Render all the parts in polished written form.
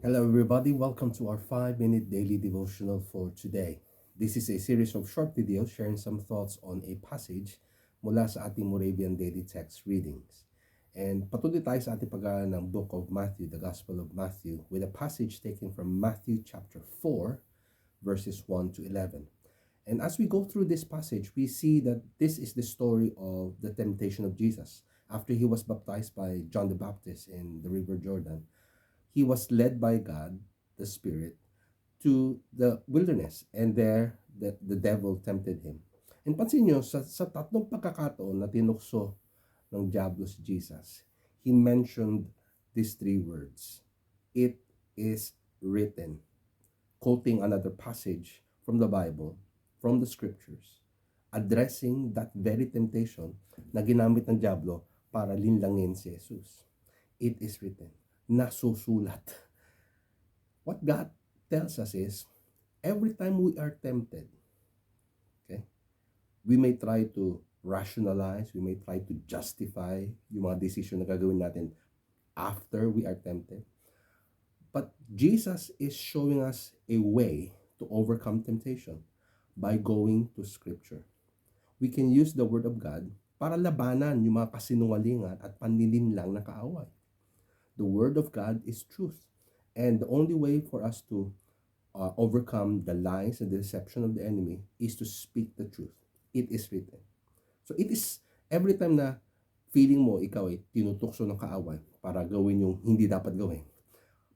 Hello, everybody. Welcome to our 5-minute daily devotional for today. This is a series of short videos sharing some thoughts on a passage mula sa ating Moravian Daily Text Readings. And patuloy tayo sa ating pag-aaral ng Book of Matthew, the Gospel of Matthew, with a passage taken from Matthew chapter 4, verses 1 to 11. And as we go through this passage, we see that this is the story of the temptation of Jesus. After he was baptized by John the Baptist in the River Jordan, he was led by God, the Spirit, to the wilderness. And there, the devil tempted him. And pansin nyo, sa tatlong pagkakataon na tinukso ng Diablo si Jesus, he mentioned these three words. It is written. Quoting another passage from the Bible, from the scriptures, addressing that very temptation na ginamit ng Diablo para linlangin si Jesus. It is written. Nasusulat. What God tells us is, every time we are tempted, okay, we may try to rationalize, we may try to justify yung mga decision na gagawin natin after we are tempted. But Jesus is showing us a way to overcome temptation by going to Scripture. We can use the Word of God para labanan yung mga kasinungalingan at panlilinlang na kaaway. The Word of God is truth. And the only way for us to overcome the lies and the deception of the enemy is to speak the truth. It is written. So it is, every time na feeling mo ikaw ay tinutukso ng kaaway para gawin yung hindi dapat gawin,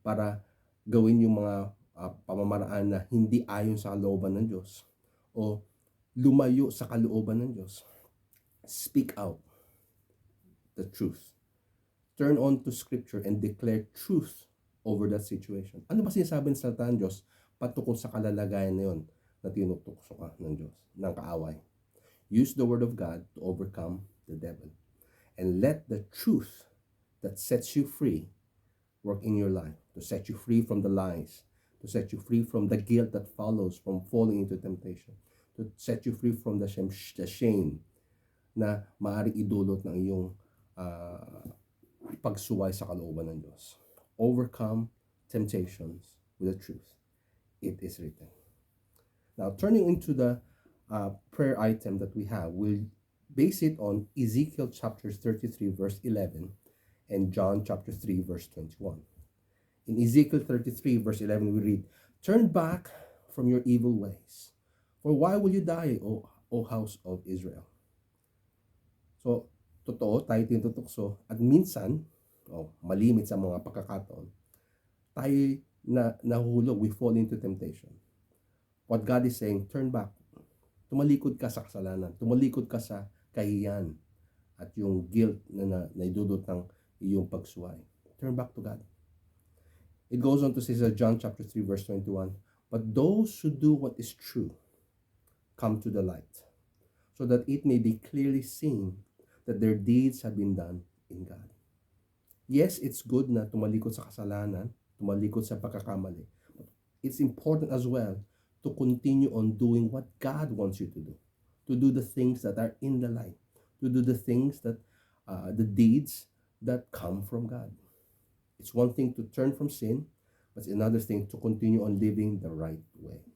para gawin yung mga pamamaraan na hindi ayon sa kalooban ng Diyos, o lumayo sa kalooban ng Diyos, speak out the truth. Turn on to Scripture and declare truth over that situation. Ano ba sinasabi ng salita ng Diyos patungkol sa kalalagayan na yun na tinutukso ka ng Diyos, ng kaaway? Use the Word of God to overcome the devil. And let the truth that sets you free work in your life, to set you free from the lies, to set you free from the guilt that follows from falling into temptation, to set you free from the shame na maaaring idulot ng iyong pagsuway sa kalooban ng Diyos. Overcome temptations with the truth. It is written. Now, turning into the prayer item that we have, we'll base it on Ezekiel chapter 33, verse 11, and John chapter 3, verse 21. In Ezekiel 33, verse 11, we read, "Turn back from your evil ways, for why will you die, O house of Israel?" So, totoo, tayo tinutukso, at minsan, malimit sa mga pagkakataon, tayo nahuhulog, we fall into temptation. What God is saying, turn back. Tumalikod ka sa kasalanan, tumalikod ka sa kahiyan, at yung guilt na naidudot ng iyong pagsuway. Turn back to God. It goes on to say sa John chapter 3, verse 21, "But those who do what is true come to the light, so that it may be clearly seen that their deeds have been done in God." Yes, it's good na tumalikod sa kasalanan, tumalikod sa pagkakamali. But it's important as well to continue on doing what God wants you to do the things that are in the light, to do the things that, the deeds that come from God. It's one thing to turn from sin, but it's another thing to continue on living the right way.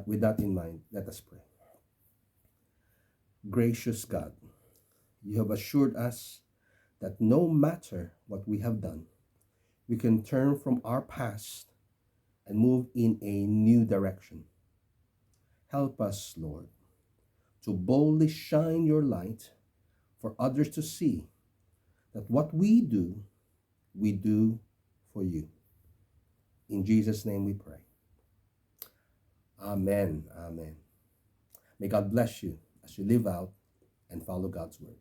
With that in mind, let us pray. Gracious God, you have assured us that no matter what we have done, we can turn from our past and move in a new direction. Help us, Lord, to boldly shine your light for others to see that what we do for you. In Jesus' name we pray. Amen. Amen. May God bless you as you live out and follow God's word.